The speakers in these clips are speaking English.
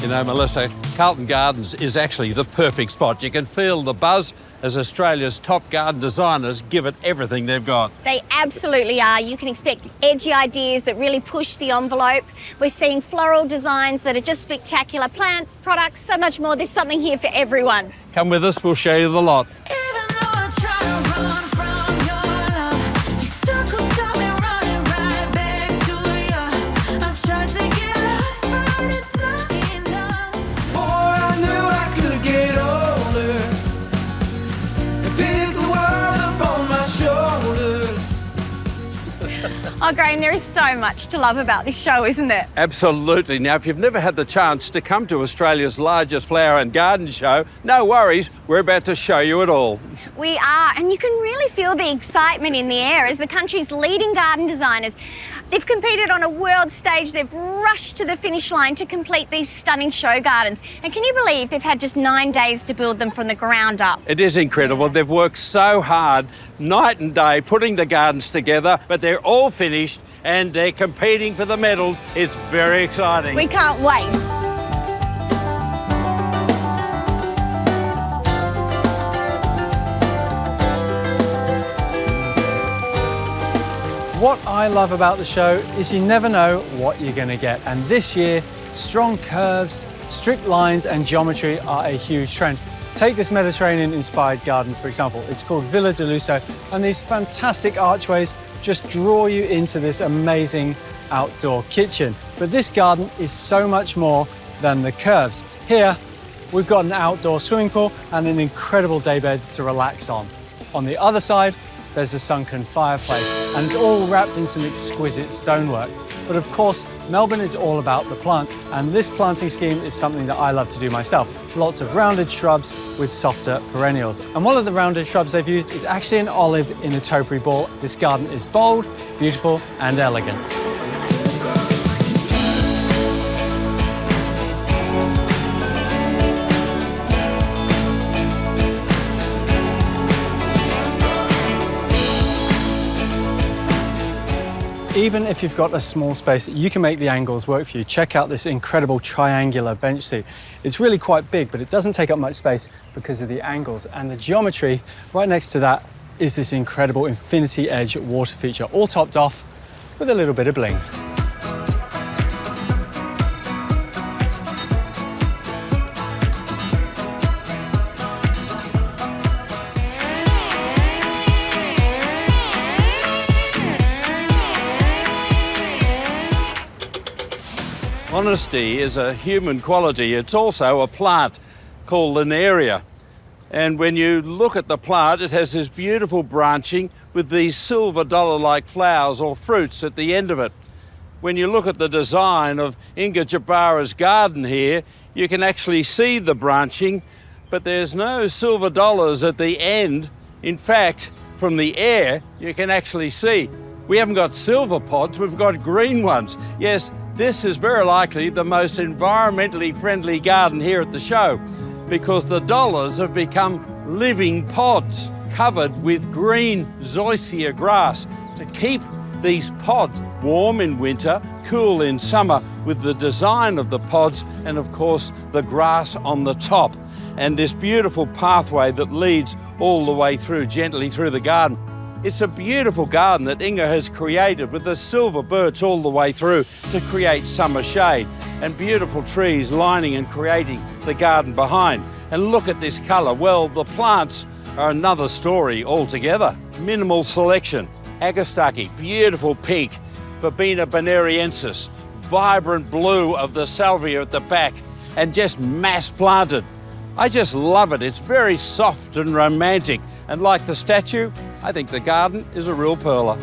You know, Melissa, Carlton Gardens is actually the perfect spot. You can feel the buzz as Australia's top garden designers give it everything they've got. They absolutely are. You can expect edgy ideas that really push the envelope. We're seeing floral designs that are just spectacular. Plants, products, so much more. There's something here for everyone. Come with us, we'll show you the lot. Oh, Graham, there is so much to love about this show, isn't there? Absolutely. Now, if you've never had the chance to come to Australia's largest flower and garden show, no worries, we're about to show you it all. We are, and you can really feel the excitement in the air as the country's leading garden designers. They've competed on a world stage. They've rushed to the finish line to complete these stunning show gardens. And can you believe they've had just 9 days to build them from the ground up? It is incredible. They've worked so hard, night and day, putting the gardens together, but they're all finished and they're competing for the medals. It's very exciting. We can't wait. What I love about the show is you never know what you're going to get. And this year, strong curves, strict lines and geometry are a huge trend. Take this Mediterranean-inspired garden, for example. It's called Villa de Lusso, and these fantastic archways just draw you into this amazing outdoor kitchen. But this garden is so much more than the curves. Here, we've got an outdoor swimming pool and an incredible daybed to relax on. On the other side, there's a sunken fireplace, and it's all wrapped in some exquisite stonework. But of course, Melbourne is all about the plants, and this planting scheme is something that I love to do myself. Lots of rounded shrubs with softer perennials. And one of the rounded shrubs they've used is actually an olive in a topiary ball. This garden is bold, beautiful, and elegant. Even if you've got a small space, you can make the angles work for you. Check out this incredible triangular bench seat. It's really quite big, but it doesn't take up much space because of the angles. And the geometry right next to that is this incredible infinity edge water feature, all topped off with a little bit of bling. Honesty is a human quality. It's also a plant called Linaria. And when you look at the plant, it has this beautiful branching with these silver dollar-like flowers or fruits at the end of it. When you look at the design of Inga Jabara's garden here, you can actually see the branching, but there's no silver dollars at the end. In fact, from the air, you can actually see. We haven't got silver pods, we've got green ones. Yes, this is very likely the most environmentally friendly garden here at the show because the dollars have become living pods covered with green zoysia grass to keep these pods warm in winter, cool in summer with the design of the pods and of course the grass on the top and this beautiful pathway that leads all the way through, gently through the garden. It's a beautiful garden that Inga has created with the silver birch all the way through to create summer shade and beautiful trees lining and creating the garden behind. And look at this colour. Well, the plants are another story altogether. Minimal selection. Agastaki, beautiful pink. Verbena bonariensis, vibrant blue of the salvia at the back and just mass planted. I just love it. It's very soft and romantic. And like the statue, I think the garden is a real perler.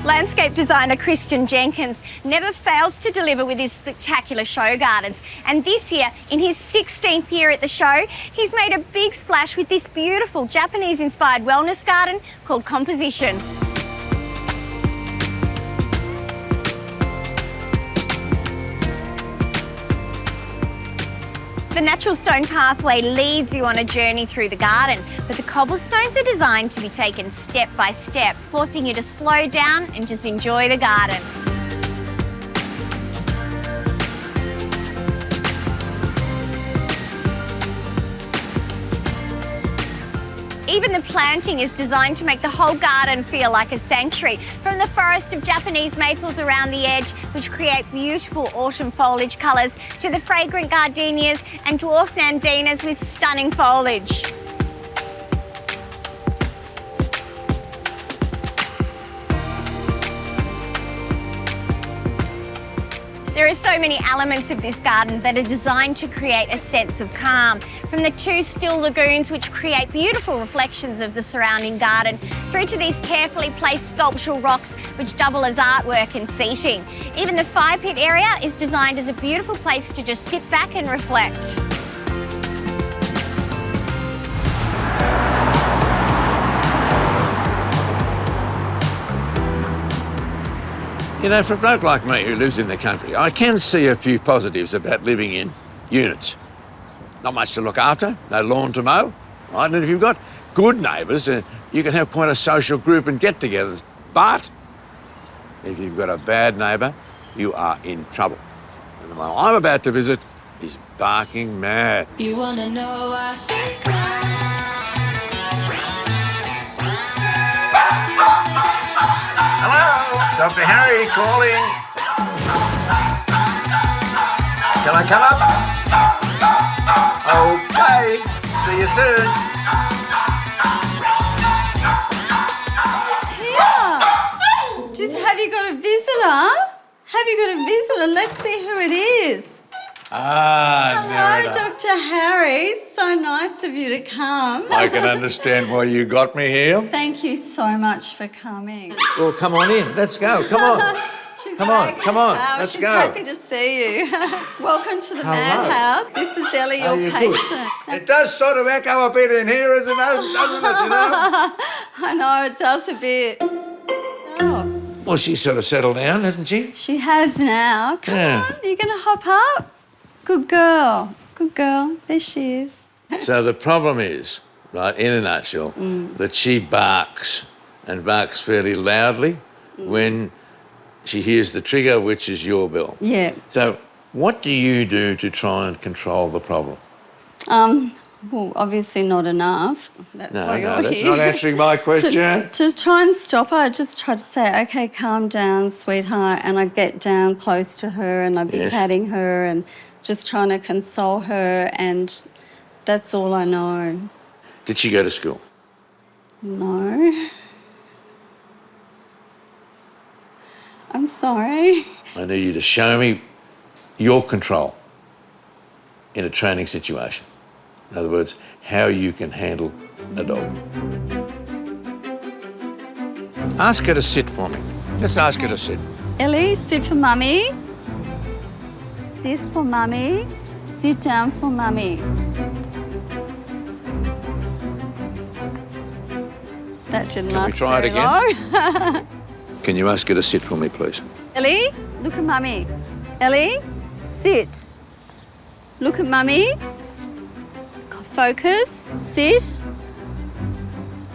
Landscape designer Christian Jenkins never fails to deliver with his spectacular show gardens. And this year, in his 16th year at the show, he's made a big splash with this beautiful Japanese-inspired wellness garden called Composition. The natural stone pathway leads you on a journey through the garden, but the cobblestones are designed to be taken step by step, forcing you to slow down and just enjoy the garden. Even the planting is designed to make the whole garden feel like a sanctuary. From the forest of Japanese maples around the edge, which create beautiful autumn foliage colours, to the fragrant gardenias and dwarf nandinas with stunning foliage. There are so many elements of this garden that are designed to create a sense of calm. From the 2 still lagoons, which create beautiful reflections of the surrounding garden, through to these carefully placed sculptural rocks which double as artwork and seating. Even the fire pit area is designed as a beautiful place to just sit back and reflect. You know, for a bloke like me who lives in the country, I can see a few positives about living in units. Not much to look after, no lawn to mow, right? And if you've got good neighbours, you can have quite a social group and get-togethers. But if you've got a bad neighbour, you are in trouble. And the one I'm about to visit is barking mad. You wanna know I think Hello, Dr. Harry calling. Can I come up? Okay, see you soon. Have you got a visitor? Have you got a visitor? Let's see who it is. Hello, Dr. Harry. So nice of you to come. I can understand why you got me here. Thank you so much for coming. Well, come on in. Let's go. Come on. She's Come on, very come good on, now. let's She's go. happy to see you. Welcome to the Hello. madhouse. This is Ellie, How your you good? patient. It does sort of echo a bit in here, doesn't it? You know? I know, it does a bit. Oh, Well, she's sort of settled down, hasn't she? she has now. Come Yeah. on, you're going to hop up? Good girl. Good girl. There she is. So the problem is, right, in a nutshell, that she barks and barks fairly loudly when she hears the trigger, which is your bell. Yeah. So what do you do to try and control the problem? Well, obviously not enough. That's why you're that's here. not answering my question. To try and stop her, I just try to say, okay, calm down, sweetheart. And I get down close to her and I'd be Yes. patting her and just trying to console her. And that's all I know. Did she go to school? No. I'm sorry. I need you to show me your control in a training situation. In other words, how you can handle a dog. Ask her to sit for me. Just ask her to sit. Ellie, sit for mummy. Sit for mummy. Sit down for mummy. That didn't last try it very again? long. Can you ask her to sit for me, please? Ellie, look at mummy. Ellie, sit. Look at mummy. Focus. Sit.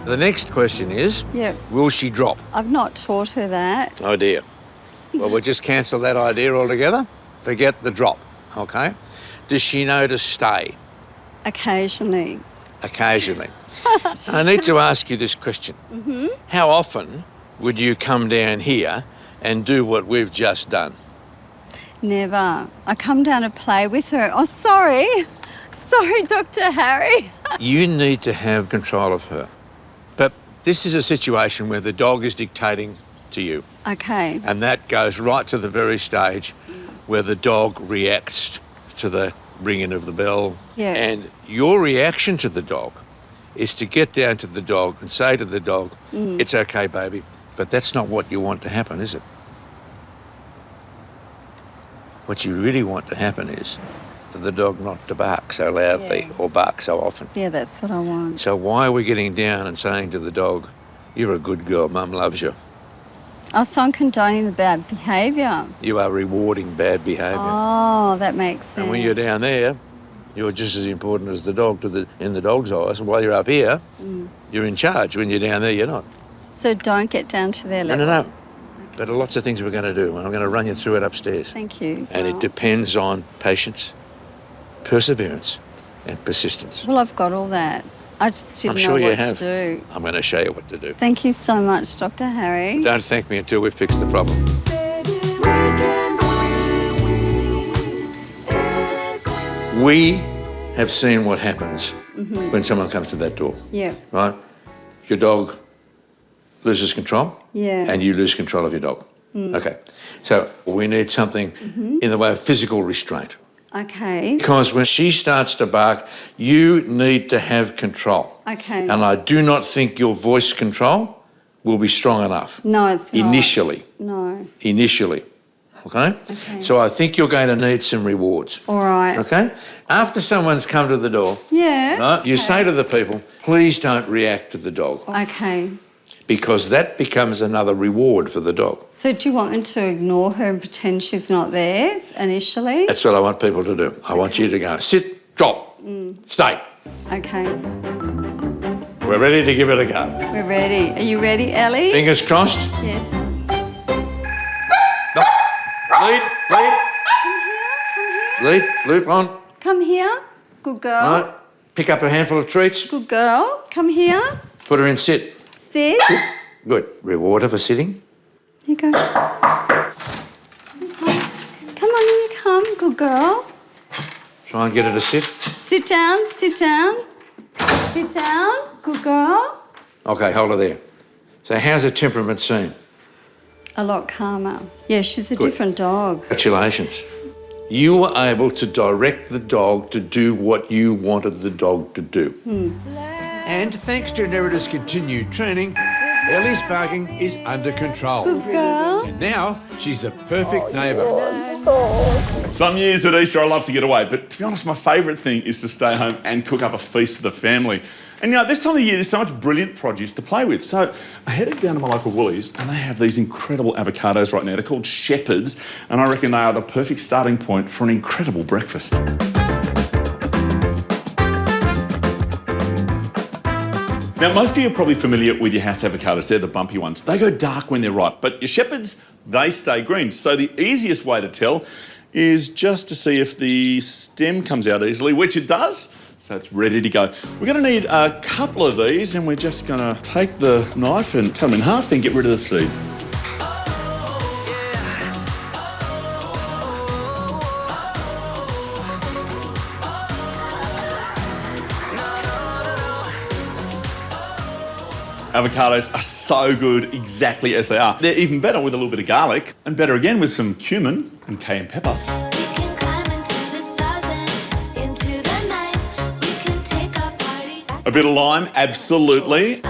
The next question is, Yep. will she drop? I've not taught her that. Oh dear. Well, we'll just cancel that idea altogether. Forget the drop, okay? Does she know to stay? Occasionally. Occasionally. I need to ask you this question. How often would you come down here and do what we've just done? Never. I come down to play with her. Oh, sorry. Sorry, Dr. Harry. You need to have control of her. But this is a situation where the dog is dictating to you. Okay. And that goes right to the very stage where the dog reacts to the ringing of the bell. Yeah. And your reaction to the dog is to get down to the dog and say to the dog, it's okay, baby. But that's not what you want to happen, is it? What you really want to happen is for the dog not to bark so loudly or bark so often. Yeah, that's what I want. So why are we getting down and saying to the dog, you're a good girl, Mum loves you? Oh, so I'm condoning the bad behaviour. You are rewarding bad behaviour. Oh, that makes sense. And when you're down there, You're just as important as the dog in the dog's eyes. And while you're up here, you're in charge. When you're down there, you're not. So don't get down to their level. No. But lots of things we're going to do, and I'm going to run you through it upstairs. Thank you. And it depends on patience, perseverance, and persistence. Well, I've got all that. I just didn't know what to do. I'm going to show you what to do. Thank you so much, Dr. Harry. Don't thank me until we fix the problem. We have seen what happens when someone comes to that door. Yeah. Right? Your dog loses control. Yeah. And you lose control of your dog. Okay. So we need something in the way of physical restraint. Okay. Because when she starts to bark, you need to have control. Okay. And I do not think your voice control will be strong enough. No, it's not. Initially. No. Initially. Okay? Okay. So I think you're going to need some rewards. All right. Okay? After someone's come to the door, Yeah. right, you say to the people, please don't react to the dog, Okay. because that becomes another reward for the dog. So do you want me to ignore her and pretend she's not there initially? That's what I want people to do. I want you to go, sit, drop, stay. Okay. We're ready to give it a go. We're ready. Are you ready, Ellie? Fingers crossed. Yes. Lead. Lead, loop on. Come here. Good girl. All right. Pick up a handful of treats. Good girl. Come here. Put her in sit. Sit. Good. Reward her for sitting. Here you go. Come on, here you come. Good girl. Try and get her to sit. Sit down, sit down. Sit down. Good girl. Okay, hold her there. So how's her temperament seem? A lot calmer. Yeah, she's a Good. different dog. Congratulations. You were able to direct the dog to do what you wanted the dog to do. And thanks to Nerida's continued training, Ellie's barking is under control. Good girl. And now she's the perfect neighbour. Some years at Easter I love to get away, but to be honest, my favourite thing is to stay home and cook up a feast for the family. And you know, this time of year there's so much brilliant produce to play with. So I headed down to my local Woolies and they have these incredible avocados right now. They're called Shepherds, and I reckon they are the perfect starting point for an incredible breakfast. Now, most of you are probably familiar with your house avocados. They're the bumpy ones. They go dark when they're ripe, but your Shepherds, they stay green. So the easiest way to tell is just to see if the stem comes out easily, which it does. So it's ready to go. We're going to need a couple of these, and we're just going to take the knife and cut them in half, then get rid of the seed. Avocados are so good exactly as they are. They're even better with a little bit of garlic, and better again with some cumin and cayenne pepper. A bit of lime, absolutely.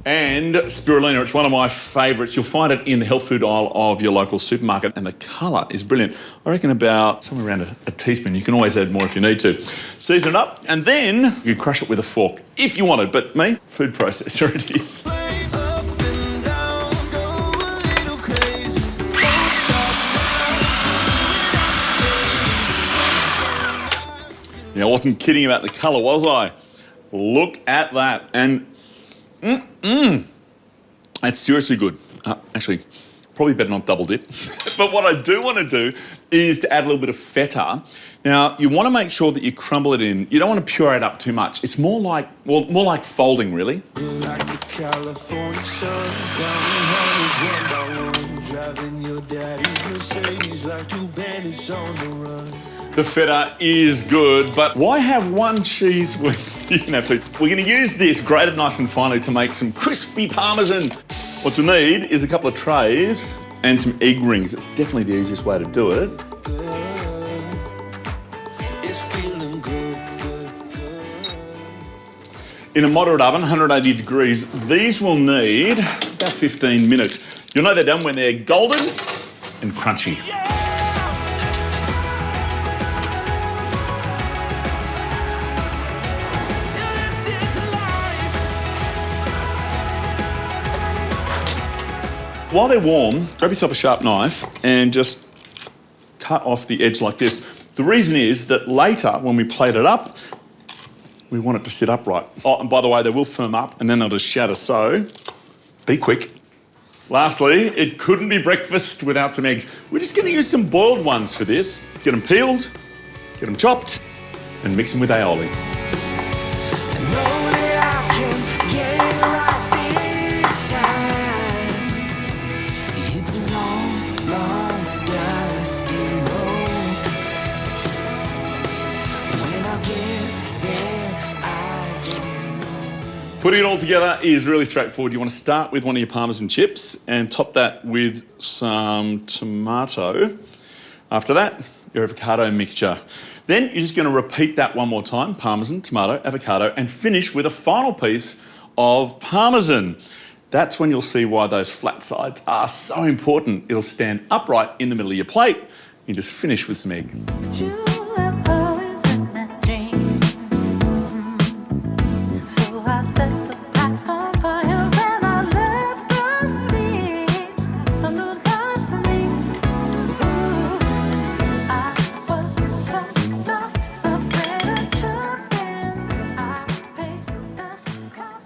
And spirulina, it's one of my favourites. You'll find it in the health food aisle of your local supermarket, and the colour is brilliant. I reckon about somewhere around a teaspoon. You can always add more if you need to. Season it up, and then you crush it with a fork if you wanted, but me, food processor it is. Now, I wasn't kidding about the colour, was I? Look at that, and that's seriously good. Actually, probably better not double dip. But what I do want to do is to add a little bit of feta. Now, you want to make sure that you crumble it in. You don't want to puree it up too much. It's more like, well, more like folding, really. Like the California sun, counting hundreds one by one, driving your daddy's Mercedes like two bandits on the run. The feta is good, but why have one cheese when you can have two? We're going to use this grated nice and finely to make some crispy parmesan. What you'll need is a couple of trays and some egg rings. It's definitely the easiest way to do it. It's feeling good. In a moderate oven, 180 degrees, these will need about 15 minutes. You'll know they're done when they're golden and crunchy. While they're warm, grab yourself a sharp knife and just cut off the edge like this. The reason is that later, when we plate it up, we want it to sit upright. Oh, and by the way, they will firm up and then they'll just shatter, so be quick. Lastly, it couldn't be breakfast without some eggs. We're just going to use some boiled ones for this. Get them peeled, get them chopped, and mix them with aioli. Putting it all together is really straightforward. You want to start with one of your Parmesan chips and top that with some tomato. After that, your avocado mixture. Then you're just going to repeat that one more time, Parmesan, tomato, avocado, and finish with a final piece of Parmesan. That's when you'll see why those flat sides are so important. It'll stand upright in the middle of your plate. You just finish with some egg.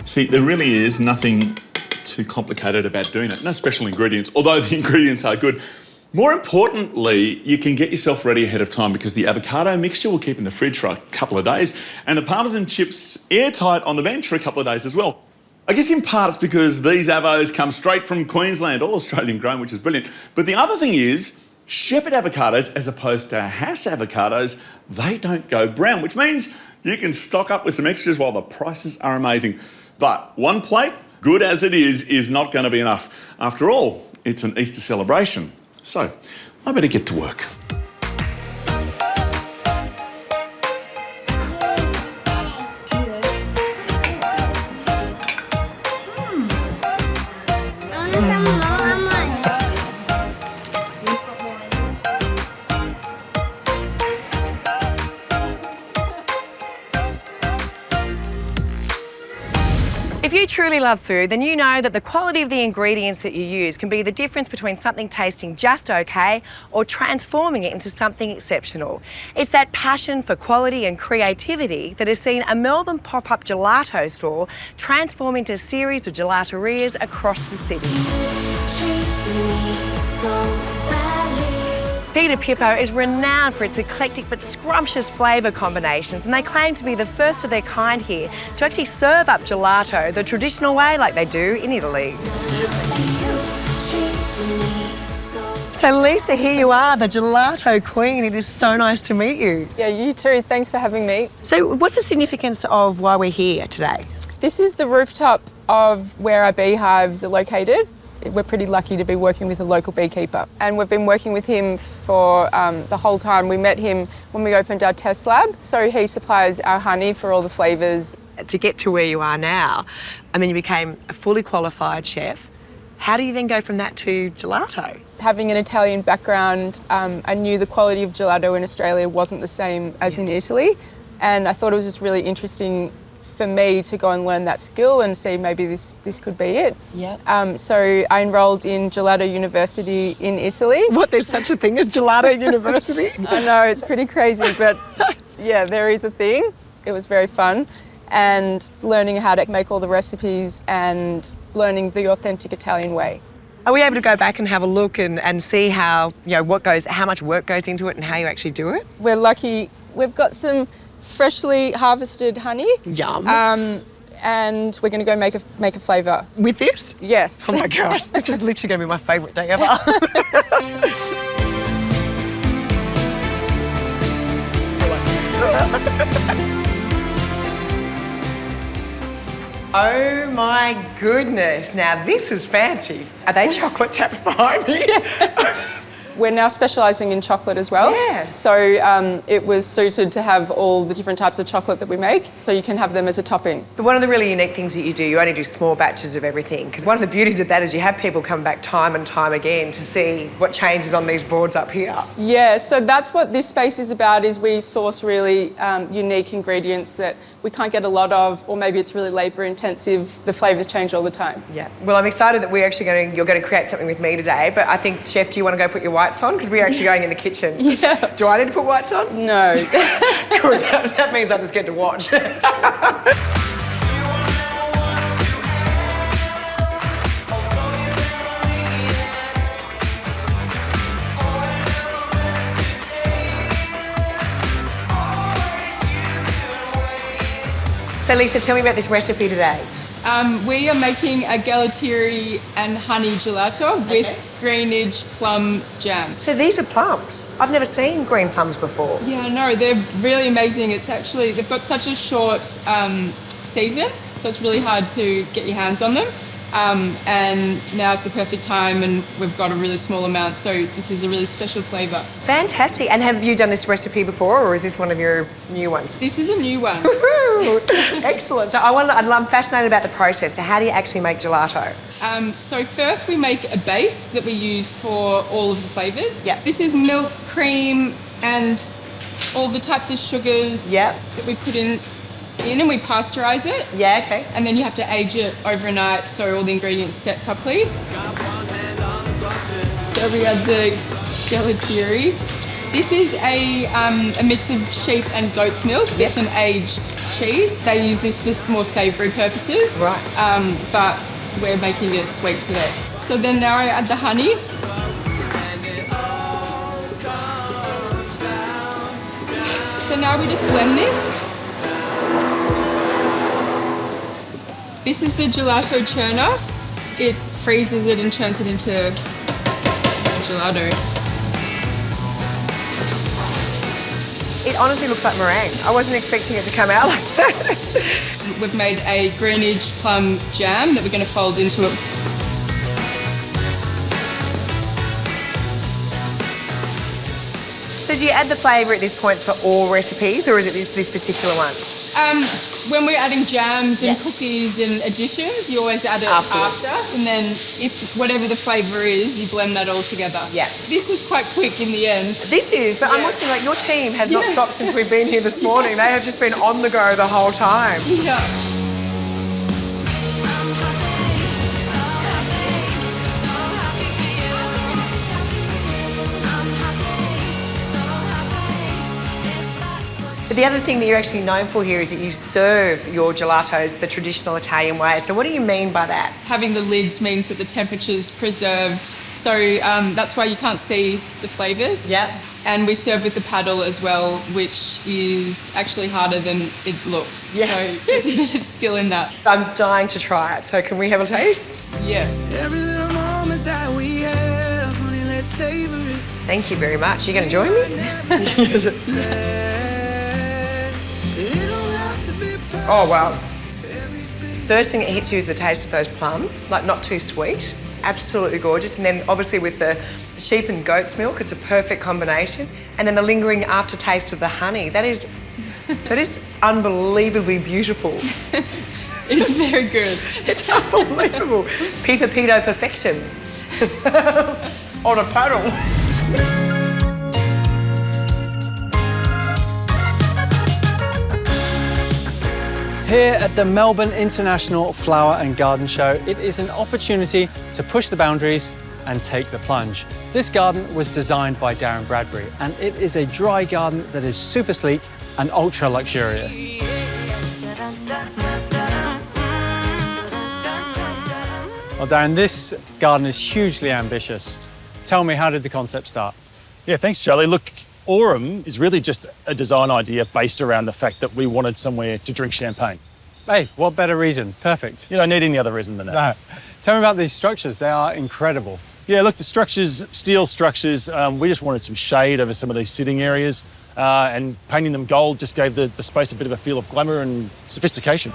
See, there really is nothing too complicated about doing it. No special ingredients, although the ingredients are good. More importantly, you can get yourself ready ahead of time because the avocado mixture will keep in the fridge for a couple of days and the Parmesan chips airtight on the bench for a couple of days as well. I guess in part it's because these avos come straight from Queensland, all Australian grown, which is brilliant. But the other thing is, shepherd avocados, as opposed to Hass avocados, they don't go brown, which means you can stock up with some extras while the prices are amazing. But one plate, good as it is not going to be enough. After all, it's an Easter celebration. So, I better get to work. If you truly love food, then you know that the quality of the ingredients that you use can be the difference between something tasting just okay or transforming it into something exceptional. It's that passion for quality and creativity that has seen a Melbourne pop-up gelato store transform into a series of gelaterias across the city. Pidapipo is renowned for its eclectic but scrumptious flavour combinations, and they claim to be the first of their kind here to actually serve up gelato the traditional way like they do in Italy. So Lisa, here you are, the gelato queen. It is so nice to meet you. Yeah, you too. Thanks for having me. So what's the significance of why we're here today? This is the rooftop of where our beehives are located. We're pretty lucky to be working with a local beekeeper, and we've been working with him for the whole time. We met him when we opened our test lab, so he supplies our honey for all the flavours. To get to where you are now, I mean, you became a fully qualified chef. How do you then go from that to gelato? Having an Italian background, I knew the quality of gelato in Australia wasn't the same as in Italy, and I thought it was just really interesting for me to go and learn that skill and see maybe this could be it. Yeah. So I enrolled in Gelato University in Italy. What, there's such a thing as Gelato University? I know, it's pretty crazy, but yeah, there is a thing. It was very fun. And learning how to make all the recipes and learning the authentic Italian way. Are we able to go back and have a look and see how, you know, how much work goes into it and how you actually do it? We're lucky. We've got some freshly harvested honey. Yum. And we're going to go make a flavour. With this? Yes. Oh my gosh, this is literally going to be my favourite day ever. Oh my goodness, now this is fancy. Are they chocolate taps behind me? We're now specialising in chocolate as well. Yeah. So it was suited to have all the different types of chocolate that we make, so you can have them as a topping. But one of the really unique things that you do, you only do small batches of everything, because one of the beauties of that is you have people come back time and time again to see what changes on these boards up here. Yeah, so that's what this space is about, is we source really unique ingredients that we can't get a lot of, or maybe it's really labour intensive. The flavours change all the time. Yeah. Well, I'm excited that you're going to create something with me today, but I think, Chef, do you want to go put your whites on? Because we're actually going in the kitchen. Yeah. Do I need to put whites on? No. Good, that means I just get to watch. So Lisa, tell me about this recipe today. We are making a Gelato and honey gelato with greenage plum jam. So these are plums. I've never seen green plums before. Yeah, no, they're really amazing. It's actually, they've got such a short season, so it's really hard to get your hands on them. And now's the perfect time, and we've got a really small amount, so this is a really special flavour. Fantastic. And have you done this recipe before, or is this one of your new ones? This is a new one. Excellent. So I'm fascinated about the process. So how do you actually make gelato? So first we make a base that we use for all of the flavours. Yeah. This is milk, cream, and all the types of sugars that we put in and we pasteurise it. Yeah, okay. And then you have to age it overnight so all the ingredients set properly. So we add the Gelato. This is a mix of sheep and goat's milk. It's an aged cheese. They use this for more savoury purposes. Right. But we're making it sweet today. So then now I add the honey. So now we just blend this. This is the gelato churner. It freezes it and turns it into gelato. It honestly looks like meringue. I wasn't expecting it to come out like that. We've made a greenage plum jam that we're going to fold into it. So do you add the flavour at this point for all recipes, or is it this particular one? When we're adding jams and cookies and additions, you always add it Afterwards. after, and then if whatever the flavour is, you blend that all together. Yeah. This is quite quick in the end. This is, but I'm watching, like, your team has not stopped since we've been here this morning. They have just been on the go the whole time. Yeah. But the other thing that you're actually known for here is that you serve your gelatos the traditional Italian way. So what do you mean by that? Having the lids means that the temperature's preserved, so that's why you can't see the flavours. Yeah. And we serve with the paddle as well, which is actually harder than it looks. Yeah. So there's a bit of skill in that. I'm dying to try it, so can we have a taste? Yes. Every little moment that we have, honey, let's savor it. Thank you very much. Are you going to join me? Oh, wow. First thing that hits you is the taste of those plums, like not too sweet, absolutely gorgeous. And then obviously with the sheep and goat's milk, it's a perfect combination. And then the lingering aftertaste of the honey, that is unbelievably beautiful. It's very good. It's unbelievable. Pidapipo perfection. On a paddle. Here at the Melbourne International Flower and Garden Show, it is an opportunity to push the boundaries and take the plunge. This garden was designed by Darren Bradbury, and it is a dry garden that is super sleek and ultra luxurious. Well, Darren, this garden is hugely ambitious. Tell me, how did the concept start? Yeah, thanks, Charlie. Look, Aurum is really just a design idea based around the fact that we wanted somewhere to drink champagne. Hey, what better reason? Perfect. You don't need any other reason than that. No. Tell me about these structures. They are incredible. Yeah, look, the structures, steel structures, we just wanted some shade over some of these sitting areas, and painting them gold just gave the space a bit of a feel of glamour and sophistication.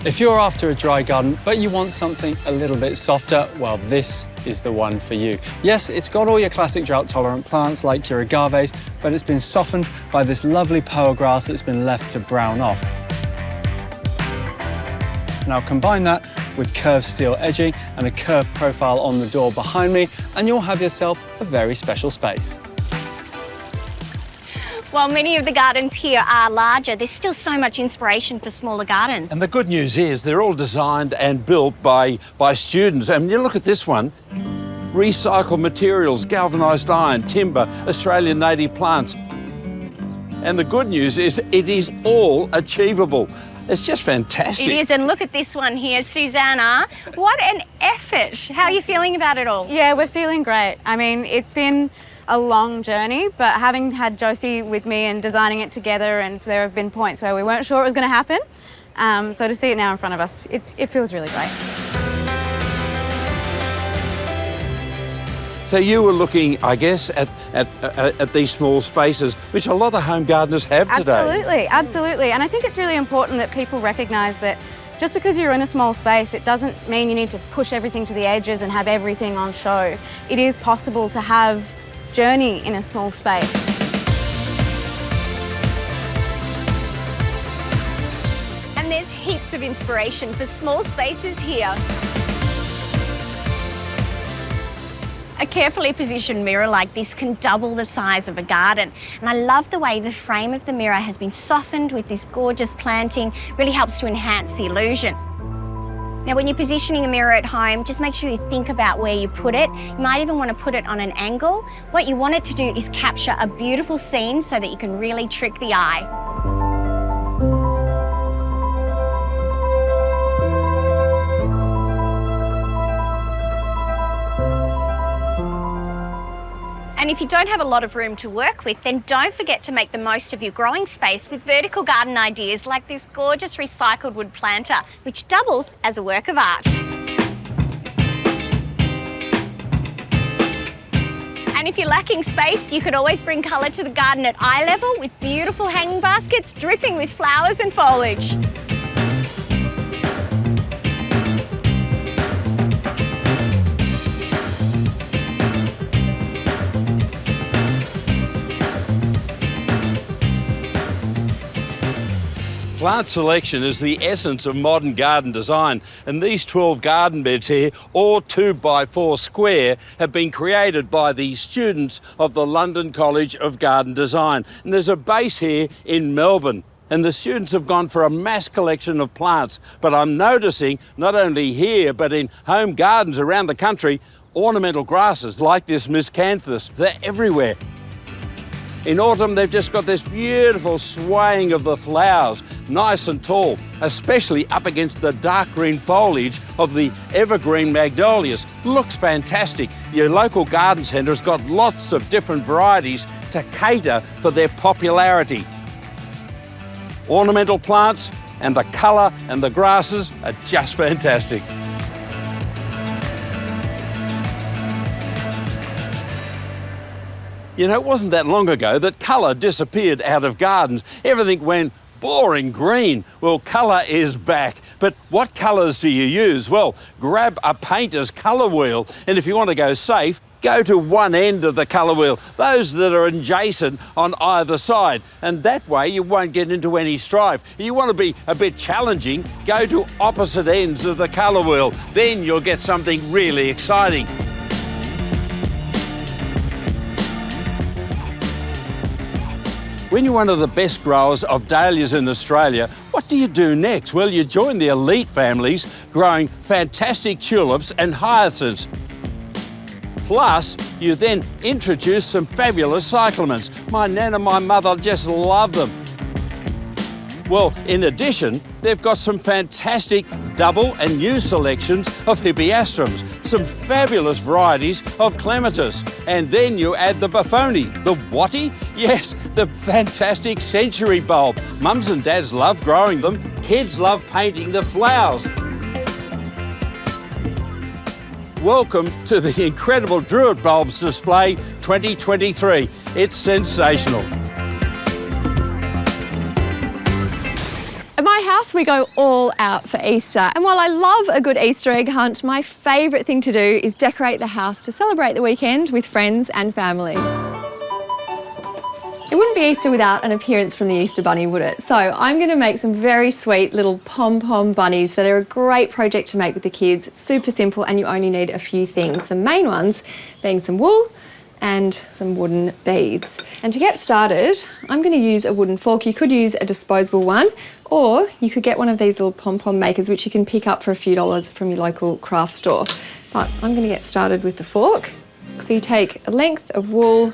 If you're after a dry garden, but you want something a little bit softer, well, this is the one for you. Yes, it's got all your classic drought-tolerant plants like your agaves, but it's been softened by this lovely pearl grass that's been left to brown off. Now combine that with curved steel edging and a curved profile on the door behind me, and you'll have yourself a very special space. While many of the gardens here are larger, there's still so much inspiration for smaller gardens. And the good news is they're all designed and built by students. And you look at this one, recycled materials, galvanised iron, timber, Australian native plants. And the good news is it is all achievable. It's just fantastic. It is, and look at this one here, Susanna. What an effort. How are you feeling about it all? Yeah, we're feeling great. I mean, it's been a long journey, but having had Josie with me and designing it together, and there have been points where we weren't sure it was going to happen. So to see it now in front of us, it feels really great. So you were looking, I guess, at these small spaces, which a lot of home gardeners have today. Absolutely, absolutely. And I think it's really important that people recognise that just because you're in a small space, it doesn't mean you need to push everything to the edges and have everything on show. It is possible to have journey in a small space. And there's heaps of inspiration for small spaces here. A carefully positioned mirror like this can double the size of a garden. And I love the way the frame of the mirror has been softened with this gorgeous planting. Really helps to enhance the illusion. Now, when you're positioning a mirror at home, just make sure you think about where you put it. You might even want to put it on an angle. What you want it to do is capture a beautiful scene so that you can really trick the eye. And if you don't have a lot of room to work with, then don't forget to make the most of your growing space with vertical garden ideas like this gorgeous recycled wood planter, which doubles as a work of art. And if you're lacking space, you could always bring colour to the garden at eye level with beautiful hanging baskets dripping with flowers and foliage. Plant selection is the essence of modern garden design, and these 12 garden beds here, all 2x4 square, have been created by the students of the London College of Garden Design. And there's a base here in Melbourne, and the students have gone for a mass collection of plants. But I'm noticing, not only here, but in home gardens around the country, ornamental grasses like this miscanthus. They're everywhere. In autumn, they've just got this beautiful swaying of the flowers, nice and tall, especially up against the dark green foliage of the evergreen magnolias. Looks fantastic. Your local garden centre has got lots of different varieties to cater for their popularity. Ornamental plants and the colour and the grasses are just fantastic. You know, it wasn't that long ago that colour disappeared out of gardens. Everything went boring green. Well, colour is back. But what colours do you use? Well, grab a painter's colour wheel, and if you want to go safe, go to one end of the colour wheel, those that are adjacent on either side, and that way you won't get into any strife. You want to be a bit challenging, go to opposite ends of the colour wheel. Then you'll get something really exciting. When you're one of the best growers of dahlias in Australia, what do you do next? Well, you join the elite families growing fantastic tulips and hyacinths. Plus, you then introduce some fabulous cyclamens. My nan and my mother just love them. Well, in addition, they've got some fantastic double and new selections of hippeastrums, some fabulous varieties of clematis, and then you add the buffoni. The whatty? Yes, the fantastic century bulb. Mums and dads love growing them. Kids love painting the flowers. Welcome to the incredible Druid Bulbs display 2023. It's sensational. At my house, we go all out for Easter. And while I love a good Easter egg hunt, my favourite thing to do is decorate the house to celebrate the weekend with friends and family. It wouldn't be Easter without an appearance from the Easter Bunny, would it? So I'm going to make some very sweet little pom-pom bunnies that are a great project to make with the kids. It's super simple and you only need a few things. The main ones being some wool, and some wooden beads. And to get started, I'm going to use a wooden fork. You could use a disposable one, or you could get one of these little pom-pom makers, which you can pick up for a few dollars from your local craft store. But I'm going to get started with the fork. So you take a length of wool,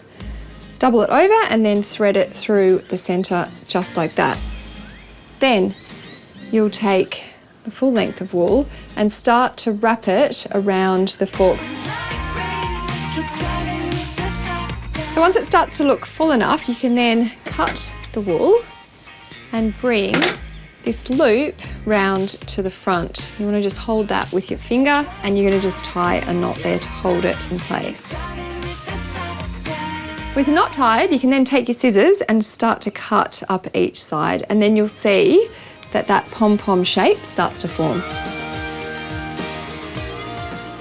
double it over, and then thread it through the centre just like that. Then you'll take the full length of wool and start to wrap it around the forks. So once it starts to look full enough, you can then cut the wool and bring this loop round to the front. You want to just hold that with your finger, and you're going to just tie a knot there to hold it in place. With the knot tied, you can then take your scissors and start to cut up each side, and then you'll see that that pom-pom shape starts to form.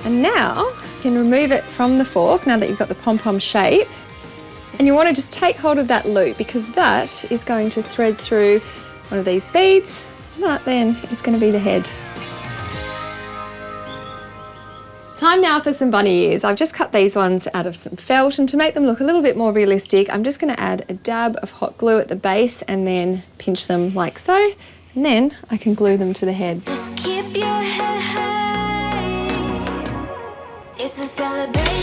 And now you can remove it from the fork now that you've got the pom-pom shape. And you want to just take hold of that loop, because that is going to thread through one of these beads. That then is going to be the head. Time now for some bunny ears. I've just cut these ones out of some felt, and to make them look a little bit more realistic, I'm just going to add a dab of hot glue at the base and then pinch them like so, and then I can glue them to the head. Just keep your head high. It's a celebration.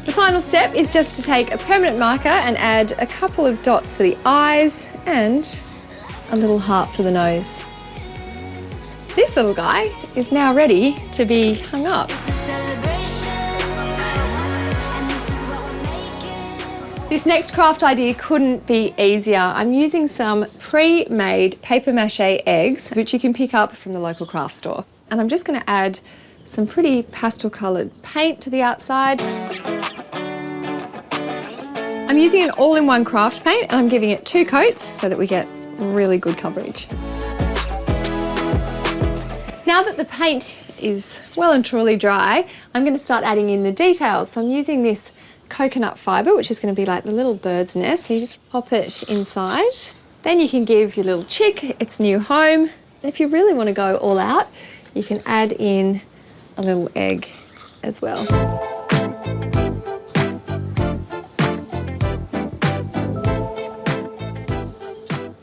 The final step is just to take a permanent marker and add a couple of dots for the eyes and a little heart for the nose. This little guy is now ready to be hung up. This next craft idea couldn't be easier. I'm using some pre-made paper mache eggs, which you can pick up from the local craft store. And I'm just going to add some pretty pastel coloured paint to the outside. I'm using an all-in-one craft paint, and I'm giving it 2 coats so that we get really good coverage. Now that the paint is well and truly dry, I'm going to start adding in the details. So I'm using this coconut fibre, which is going to be like the little bird's nest. So you just pop it inside. Then you can give your little chick its new home. And if you really want to go all out, you can add in a little egg as well.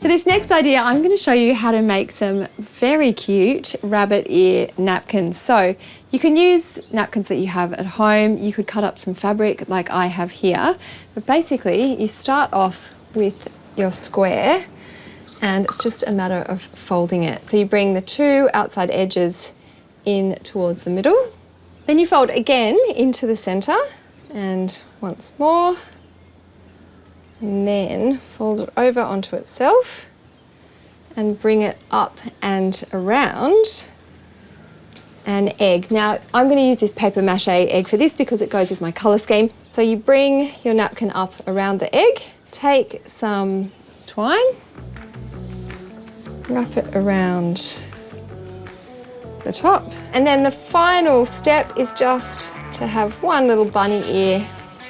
For this next idea, I'm going to show you how to make some very cute rabbit ear napkins. So you can use napkins that you have at home. You could cut up some fabric like I have here. But basically, you start off with your square, and it's just a matter of folding it. So you bring the 2 outside edges in towards the middle. Then you fold again into the centre, and once more. And then fold it over onto itself and bring it up and around an egg. Now, I'm going to use this paper mache egg for this because it goes with my colour scheme. So you bring your napkin up around the egg, take some twine, wrap it around the top, and then the final step is just to have one little bunny ear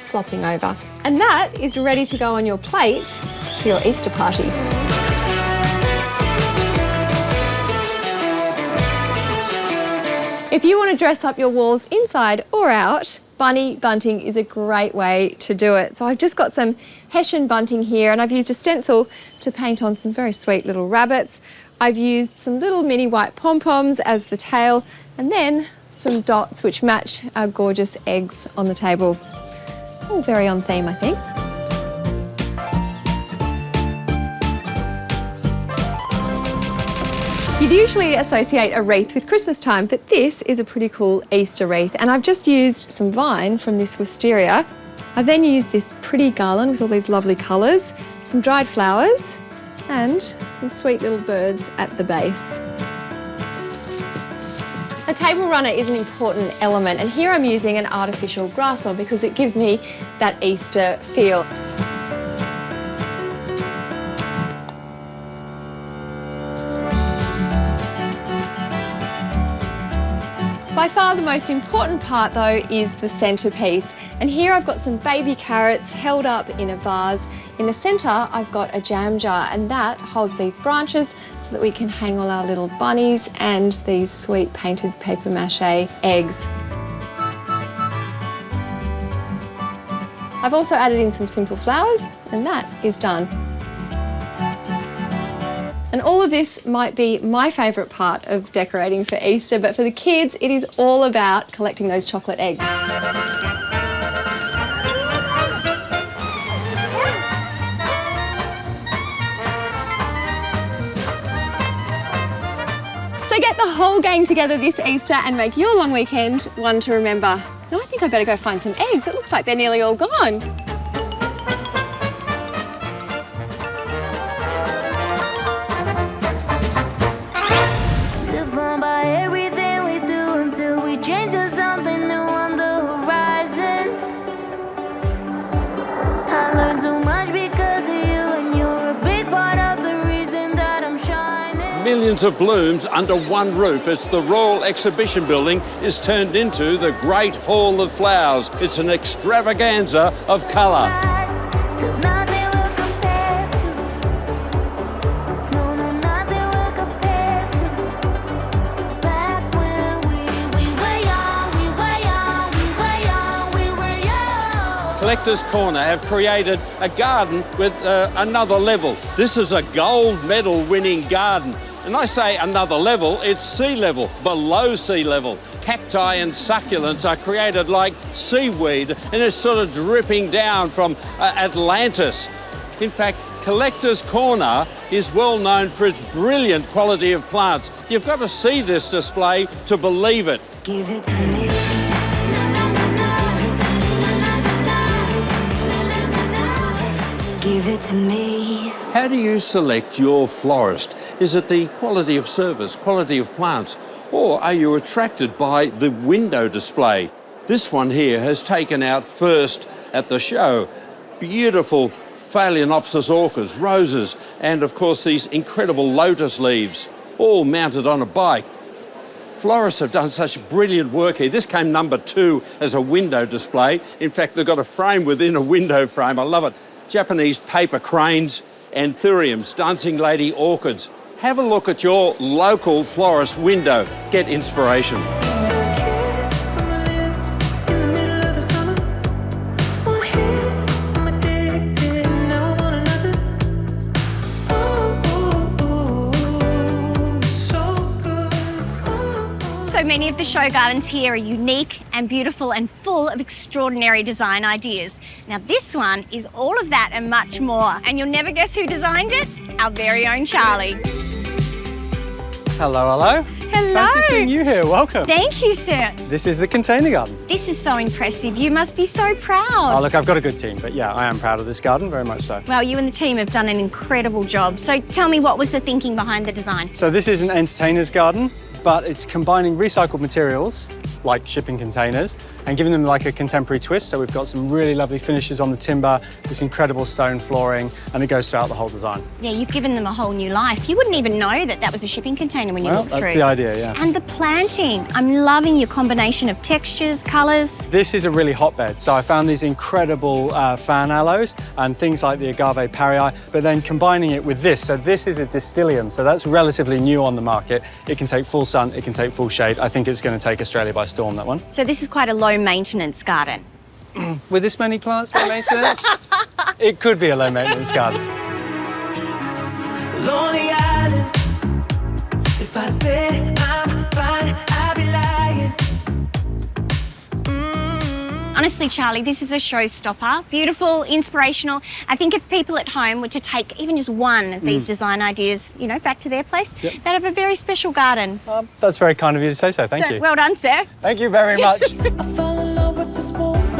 flopping over. And that is ready to go on your plate for your Easter party. If you want to dress up your walls inside or out, bunny bunting is a great way to do it. So I've just got some Hessian bunting here, and I've used a stencil to paint on some very sweet little rabbits. I've used some little mini white pom-poms as the tail, and then some dots which match our gorgeous eggs on the table. All very on theme, I think. You'd usually associate a wreath with Christmas time, but this is a pretty cool Easter wreath. And I've just used some vine from this wisteria. I've then used this pretty garland with all these lovely colours, some dried flowers, and some sweet little birds at the base. A table runner is an important element, and here I'm using an artificial grass one because it gives me that Easter feel. By far the most important part though is the centrepiece, and here I've got some baby carrots held up in a vase. In the centre I've got a jam jar, and that holds these branches so so that we can hang all our little bunnies and these sweet painted paper mache eggs. I've also added in some simple flowers, and that is done. And all of this might be my favourite part of decorating for Easter, but for the kids, it is all about collecting those chocolate eggs. So get the whole gang together this Easter and make your long weekend one to remember. Now I think I better go find some eggs. It looks like they're nearly all gone. Defined by everything we do until we change to something new on the horizon. I learned so much because of you, and you're a big part of the reason that I'm shining. Millions of blooms under one roof as the Royal Exhibition Building is turned into the Great Hall of Flowers. It's an extravaganza of colour. Still nothing will compare to. No, nothing will compare to. Back when we were young, we were young, we were young, we were young. Collectors Corner have created a garden with another level. This is a gold medal winning garden. And I say another level, it's sea level, below sea level. Cacti and succulents are created like seaweed, and it's sort of dripping down from Atlantis. In fact, Collector's Corner is well known for its brilliant quality of plants. You've got to see this display to believe it. Give it to me. Give it to me. How do you select your florist? Is it the quality of service, quality of plants, or are you attracted by the window display? This one here has taken out first at the show. Beautiful Phalaenopsis orchids, roses, and of course these incredible lotus leaves, all mounted on a bike. Florists have done such brilliant work here. This came number 2 as a window display. In fact, they've got a frame within a window frame. I love it. Japanese paper cranes, anthuriums, dancing lady orchids. Have a look at your local florist window. Get inspiration. So many of the show gardens here are unique and beautiful and full of extraordinary design ideas. Now this one is all of that and much more. And you'll never guess who designed it? Our very own Charlie. Hello, hello. Hello. Fancy seeing you here. Welcome. Thank you, sir. This is the container garden. This is so impressive. You must be so proud. Oh, look, I've got a good team, but yeah, I am proud of this garden, very much so. Well, you and the team have done an incredible job. So tell me, what was the thinking behind the design? So this is an entertainer's garden, but it's combining recycled materials, like shipping containers, and giving them like a contemporary twist. So we've got some really lovely finishes on the timber, this incredible stone flooring, and it goes throughout the whole design. Yeah, you've given them a whole new life. You wouldn't even know that that was a shipping container when you walked through. Well, that's the idea, yeah. And the planting. I'm loving your combination of textures, colours. This is a really hotbed. So I found these incredible fan aloes and things like the agave parii, but then combining it with this. So this is a distilium, so that's relatively new on the market. It can take full sun, it can take full shade. I think it's going to take Australia by storm, that one. So this is quite a low maintenance garden. With this many plants, low maintenance? It could be a low maintenance garden. Lonely island. If I said I'm fine, I'd be lying. Honestly, Charlie, this is a showstopper. Beautiful, inspirational. I think if people at home were to take even just one of these design ideas, you know, back to their place, they'd have a very special garden. That's very kind of you to say so, thank you. Well done, sir. Thank you very much. I fell in love with this moment.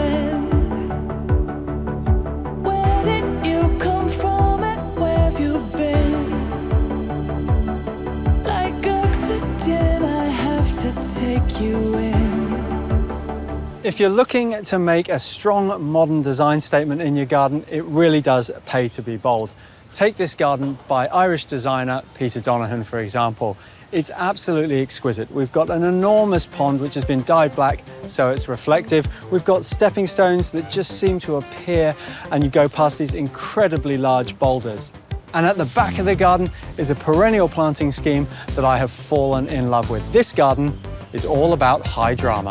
Where did you come from and where have you been? Like oxygen, I have to take you in. If you're looking to make a strong modern design statement in your garden, it really does pay to be bold. Take this garden by Irish designer Peter Donohan, for example. It's absolutely exquisite. We've got an enormous pond which has been dyed black so it's reflective. We've got stepping stones that just seem to appear, and you go past these incredibly large boulders. And at the back of the garden is a perennial planting scheme that I have fallen in love with. This garden is all about high drama.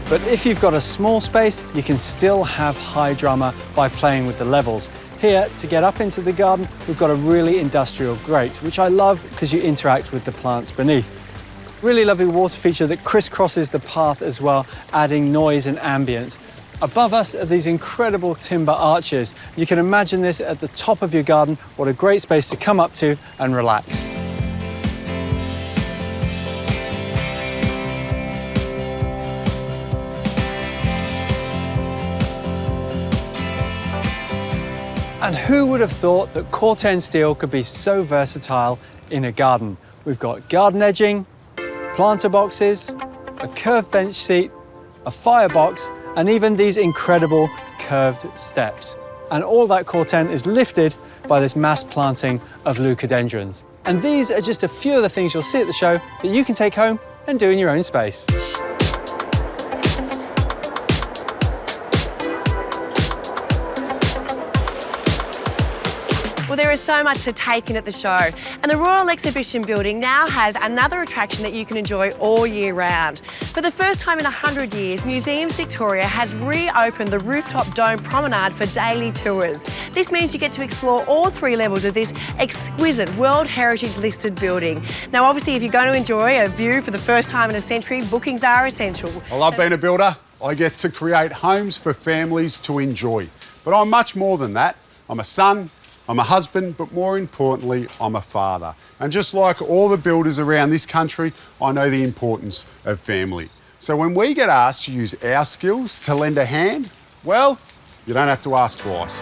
But if you've got a small space, you can still have high drama by playing with the levels. Here, to get up into the garden, we've got a really industrial grate, which I love because you interact with the plants beneath. Really lovely water feature that crisscrosses the path as well, adding noise and ambience. Above us are these incredible timber arches. You can imagine this at the top of your garden. What a great space to come up to and relax. And who would have thought that Corten steel could be so versatile in a garden? We've got garden edging, planter boxes, a curved bench seat, a firebox, and even these incredible curved steps. And all that Corten is lifted by this mass planting of leucadendrons. And these are just a few of the things you'll see at the show that you can take home and do in your own space. Well, there is so much to take in at the show, and the Royal Exhibition Building now has another attraction that you can enjoy all year round. For the first time in 100 years, Museums Victoria has reopened the rooftop dome promenade for daily tours. This means you get to explore all 3 levels of this exquisite World Heritage listed building. Now, obviously, if you're going to enjoy a view for the first time in a century, bookings are essential. I love being a builder. I get to create homes for families to enjoy. But I'm much more than that. I'm a son, I'm a husband, but more importantly, I'm a father. And just like all the builders around this country, I know the importance of family. So when we get asked to use our skills to lend a hand, well, you don't have to ask twice.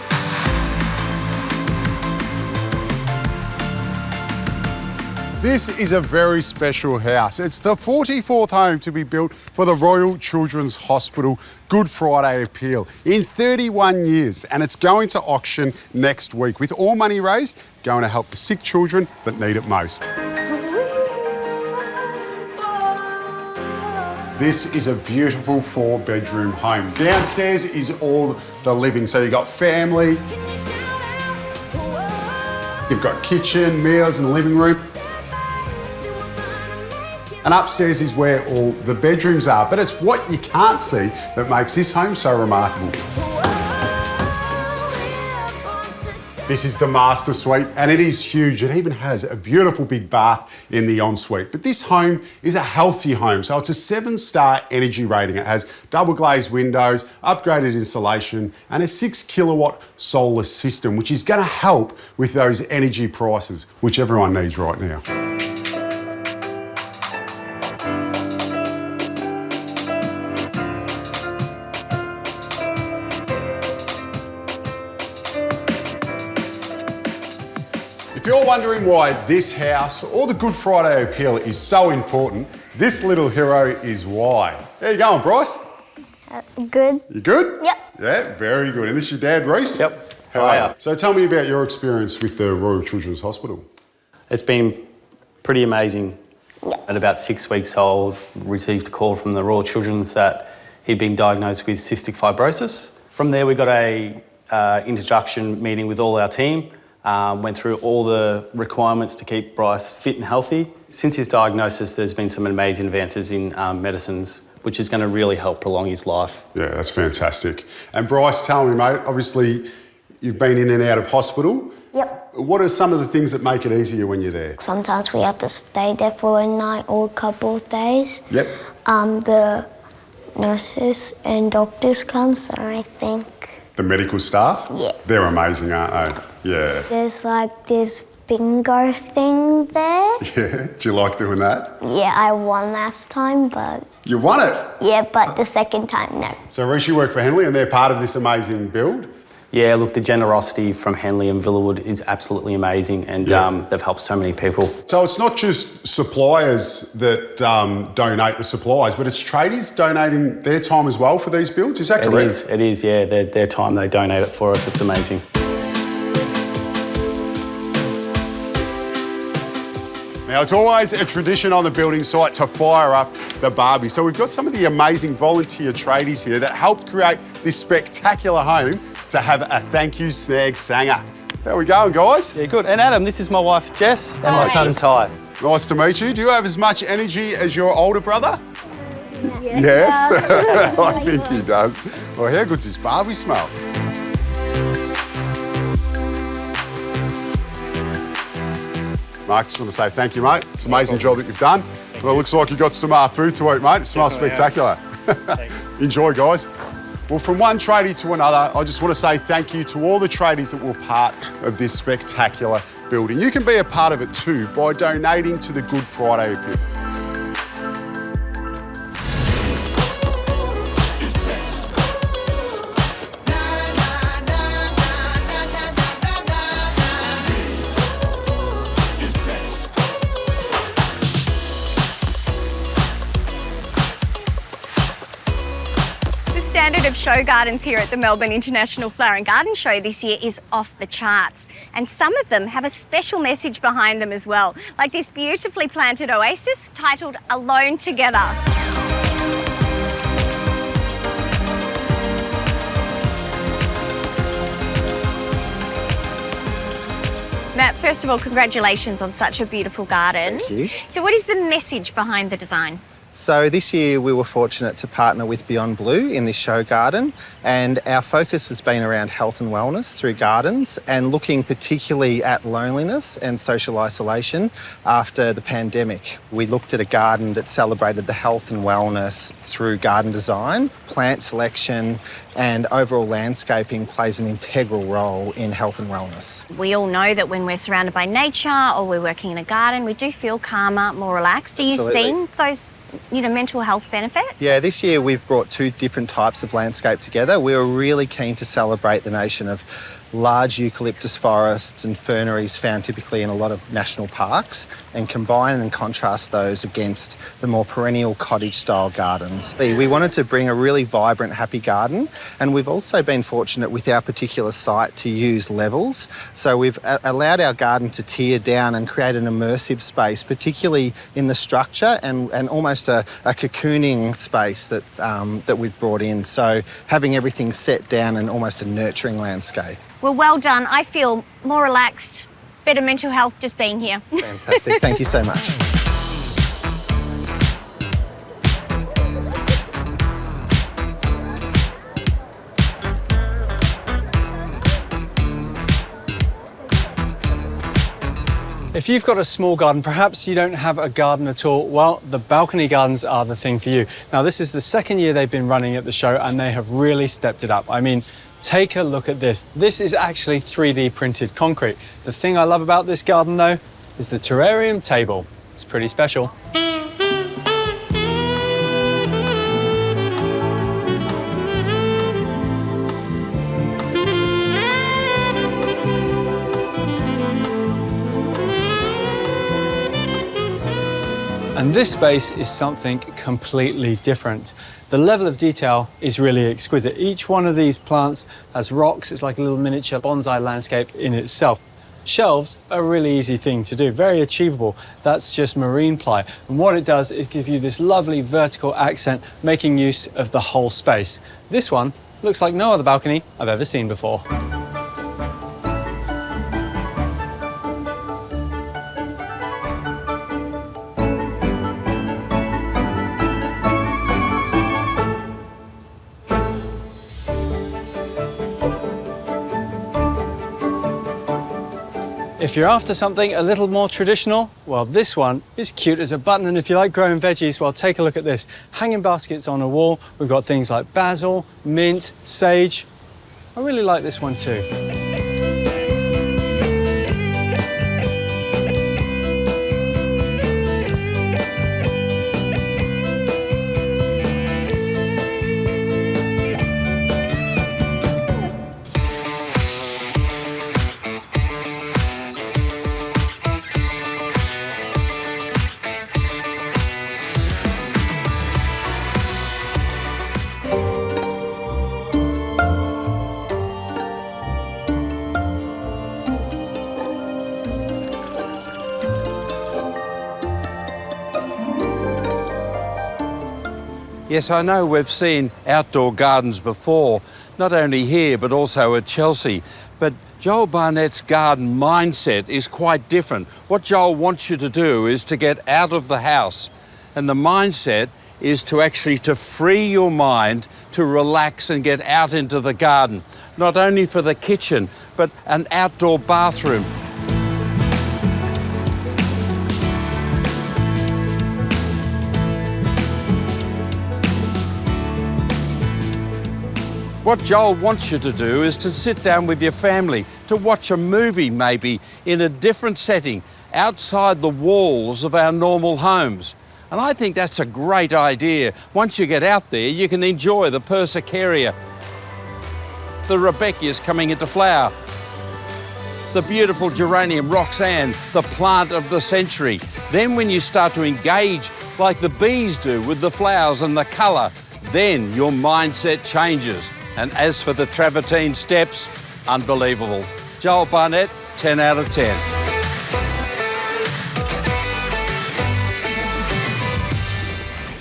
This is a very special house. It's the 44th home to be built for the Royal Children's Hospital Good Friday Appeal in 31 years, and it's going to auction next week, with all money raised going to help the sick children that need it most. This is a beautiful 4-bedroom home. Downstairs is all the living, so you've got family, you've got kitchen, meals and living room. And upstairs is where all the bedrooms are, but it's what you can't see that makes this home so remarkable. This is the master suite, and it is huge. It even has a beautiful big bath in the ensuite. But this home is a healthy home, so it's a 7-star energy rating. It has double glazed windows, upgraded insulation, and a 6 kilowatt solar system, which is going to help with those energy prices, which everyone needs right now. If you're wondering why this house or the Good Friday Appeal is so important, this little hero is why. How you going, Bryce? Good. You good? Yep. Yeah, very good. And this is your dad, Reece? Yep. How are you? So tell me about your experience with the Royal Children's Hospital. It's been pretty amazing. Yep. At about 6 weeks old, received a call from the Royal Children's that he'd been diagnosed with cystic fibrosis. From there, we got a introduction meeting with all our team. Went through all the requirements to keep Bryce fit and healthy. Since his diagnosis, there's been some amazing advances in medicines, which is going to really help prolong his life. Yeah, that's fantastic. And Bryce, tell me, mate, obviously you've been in and out of hospital. Yep. What are some of the things that make it easier when you're there? Sometimes we have to stay there for a night or a couple of days. Yep. The nurses and doctors come, so I think. The medical staff? Yeah. They're amazing, aren't they? Yeah. There's like this bingo thing there. Yeah, do you like doing that? Yeah, I won last time, but. You won it? Yeah, but the second time, no. So Reece, you work for Henley and they're part of this amazing build? Yeah, look, the generosity from Henley and Villawood is absolutely amazing, and they've helped so many people. So it's not just suppliers that donate the supplies, but it's tradies donating their time as well for these builds, is that correct? It is, yeah. Their time, they donate it for us. It's amazing. Now, it's always a tradition on the building site to fire up the Barbie. So we've got some of the amazing volunteer tradies here that helped create this spectacular home to have a thank you snag sanger. How we going, guys? Yeah, good. And Adam, this is my wife Jess and my son Ty. Nice to meet you. Do you have as much energy as your older brother? Yes. Yes? I think he does. Well, how good's this Barbie smell? Mark, just want to say thank you, mate. It's an amazing job that you've done. Well, it looks like you got some food to eat, mate. It smells spectacular. Enjoy, guys. Well, from one tradie to another, I just want to say thank you to all the tradies that were part of this spectacular building. You can be a part of it too by donating to the Good Friday event. The standard of show gardens here at the Melbourne International Flower and Garden Show this year is off the charts. And some of them have a special message behind them as well, like this beautifully planted oasis titled Alone Together. Matt, first of all, congratulations on such a beautiful garden. Thank you. So what is the message behind the design? So this year we were fortunate to partner with Beyond Blue in this show garden, and our focus has been around health and wellness through gardens and looking particularly at loneliness and social isolation after the pandemic. We looked at a garden that celebrated the health and wellness through garden design, plant selection, and overall landscaping plays an integral role in health and wellness. We all know that when we're surrounded by nature or we're working in a garden, we do feel calmer, more relaxed. Are you Absolutely. seeing those mental health benefits? Yeah, this year we've brought two different types of landscape together. We were really keen to celebrate the nation of large eucalyptus forests and ferneries found typically in a lot of national parks and combine and contrast those against the more perennial cottage-style gardens. We wanted to bring a really vibrant, happy garden, and we've also been fortunate with our particular site to use levels. So we've allowed our garden to tier down and create an immersive space, particularly in the structure and almost a cocooning space that we've brought in. So having everything set down and almost a nurturing landscape. Well done. I feel more relaxed, better mental health just being here. Fantastic. Thank you so much. If you've got a small garden, perhaps you don't have a garden at all, well, the balcony gardens are the thing for you. Now, this is the second year they've been running at the show and they have really stepped it up. I mean, take a look at this. This is actually 3D printed concrete. The thing I love about this garden, though, is the terrarium table. It's pretty special. And this space is something completely different. The level of detail is really exquisite. Each one of these plants has rocks. It's like a little miniature bonsai landscape in itself. Shelves are a really easy thing to do, very achievable. That's just marine ply. And what it does is give you this lovely vertical accent, making use of the whole space. This one looks like no other balcony I've ever seen before. If you're after something a little more traditional, well, this one is cute as a button. And if you like growing veggies, well, take a look at this. Hanging baskets on a wall. We've got things like basil, mint, sage. I really like this one too. Yes, I know we've seen outdoor gardens before, not only here but also at Chelsea. But Joel Barnett's garden mindset is quite different. What Joel wants you to do is to get out of the house, and the mindset is to actually to free your mind, to relax and get out into the garden, not only for the kitchen, but an outdoor bathroom. What Joel wants you to do is to sit down with your family, to watch a movie maybe in a different setting, outside the walls of our normal homes. And I think that's a great idea. Once you get out there, you can enjoy the Persicaria, the Rebecca's coming into flower, the beautiful geranium Roxanne, the plant of the century. Then when you start to engage like the bees do with the flowers and the colour, then your mindset changes. And as for the travertine steps, unbelievable. Joel Barnett, 10 out of 10.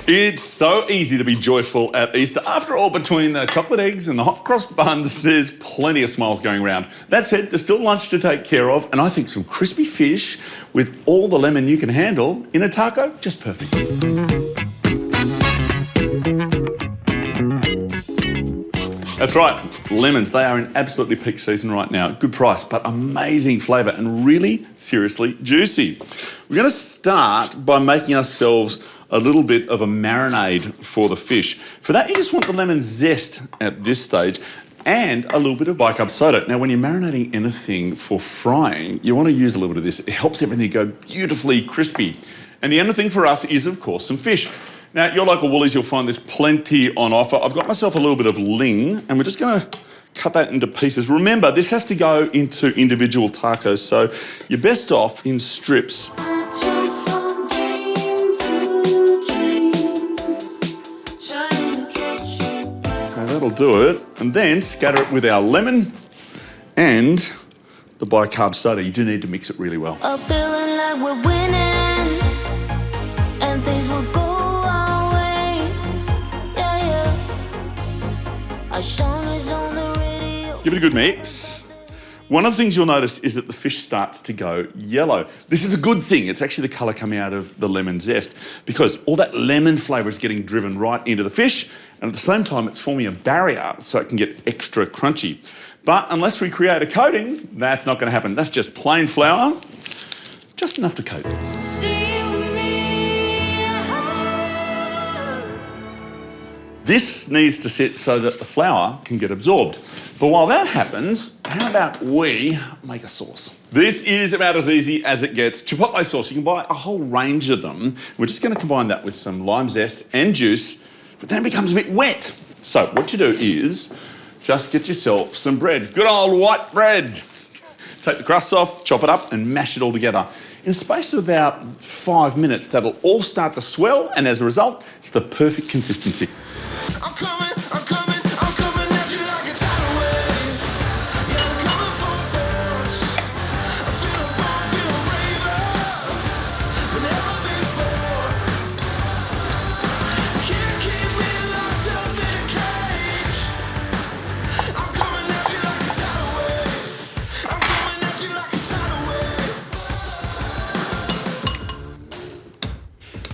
It's so easy to be joyful at Easter. After all, between the chocolate eggs and the hot cross buns, there's plenty of smiles going around. That said, there's still lunch to take care of, and I think some crispy fish with all the lemon you can handle in a taco, just perfect. That's right, lemons, they are in absolutely peak season right now. Good price, but amazing flavour and really seriously juicy. We're going to start by making ourselves a little bit of a marinade for the fish. For that, you just want the lemon zest at this stage and a little bit of bicarb soda. Now, when you're marinating anything for frying, you want to use a little bit of this. It helps everything go beautifully crispy. And the other thing for us is, of course, some fish. Now, at your local Woolies, you'll find there's plenty on offer. I've got myself a little bit of ling, and we're just going to cut that into pieces. Remember, this has to go into individual tacos, so you're best off in strips. Okay, that'll do it. And then scatter it with our lemon and the bicarb soda. You do need to mix it really well. A feeling like we're winning and things will go our way. Yeah, yeah. Our song is on the radio. Give it a good mix. One of the things you'll notice is that the fish starts to go yellow. This is a good thing. It's actually the colour coming out of the lemon zest because all that lemon flavour is getting driven right into the fish, and at the same time it's forming a barrier so it can get extra crunchy. But unless we create a coating, that's not going to happen. That's just plain flour, just enough to coat. This needs to sit so that the flour can get absorbed. But while that happens, how about we make a sauce? This is about as easy as it gets. Chipotle sauce, you can buy a whole range of them. We're just going to combine that with some lime zest and juice, but then it becomes a bit wet. So what you do is just get yourself some bread. Good old white bread. Take the crusts off, chop it up and mash it all together. In the space of about 5 minutes, that'll all start to swell, and as a result, it's the perfect consistency. I'm coming at you like a tidal wave. Yeah, I'm coming full force. I feel a bomb, feel a braver than ever before. Can't keep me locked up in a cage. I'm coming at you like a tidal wave. I'm coming at you like a tidal wave.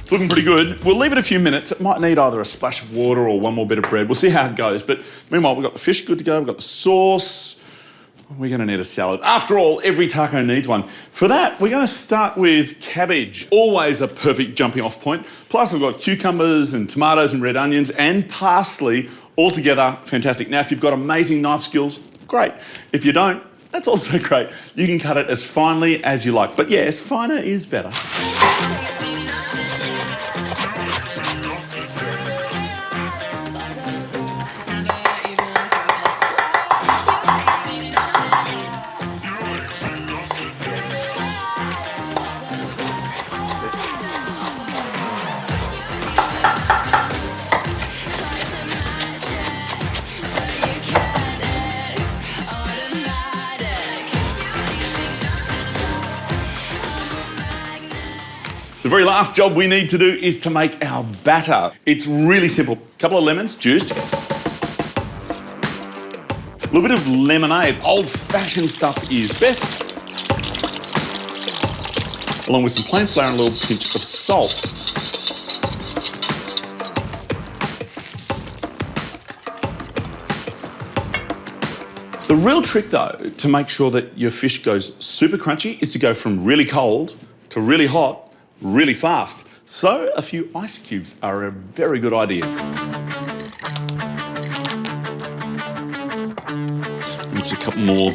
It's looking pretty good. We'll leave it a few minutes. It might need either a splash of water or one more bit of bread. We'll see how it goes. But meanwhile, we've got the fish good to go. We've got the sauce. We're going to need a salad. After all, every taco needs one. For that, we're going to start with cabbage. Always a perfect jumping off point. Plus, we've got cucumbers and tomatoes and red onions and parsley all together. Fantastic. Now, if you've got amazing knife skills, great. If you don't, that's also great. You can cut it as finely as you like. But yes, finer is better. The very last job we need to do is to make our batter. It's really simple. A couple of lemons juiced. A little bit of lemonade. Old-fashioned stuff is best. Along with some plain flour and a little pinch of salt. The real trick, though, to make sure that your fish goes super crunchy is to go from really cold to really hot really fast. So a few ice cubes are a very good idea. And just a couple more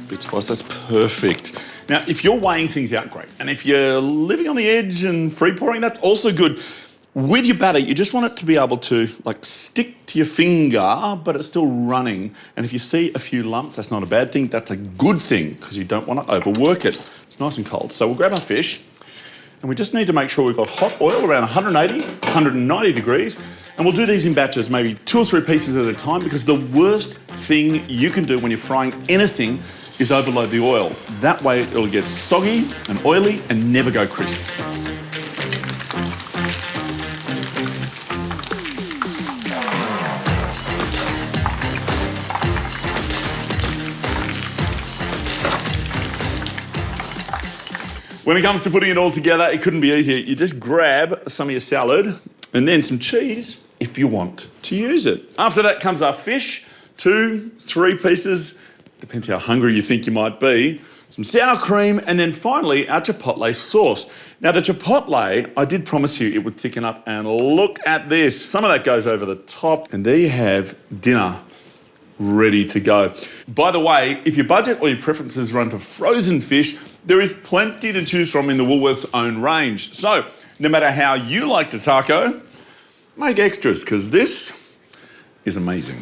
bits of ice, that's perfect. Now, if you're weighing things out, great. And if you're living on the edge and free pouring, that's also good. With your batter, you just want it to be able to like stick to your finger, but it's still running. And if you see a few lumps, that's not a bad thing. That's a good thing because you don't want to overwork it. It's nice and cold. So we'll grab our fish and we just need to make sure we've got hot oil around 180, 190 degrees. And we'll do these in batches, maybe 2 or 3 pieces at a time, because the worst thing you can do when you're frying anything is overload the oil. That way it'll get soggy and oily and never go crisp. When it comes to putting it all together, it couldn't be easier. You just grab some of your salad and then some cheese if you want to use it. After that comes our fish, 2, 3 pieces, depends how hungry you think you might be, some sour cream, and then finally our chipotle sauce. Now the chipotle, I did promise you it would thicken up, and look at this. Some of that goes over the top, and there you have dinner ready to go. By the way, if your budget or your preferences run to frozen fish, there is plenty to choose from in the Woolworths' own range. So, no matter how you like to taco, make extras, because this is amazing.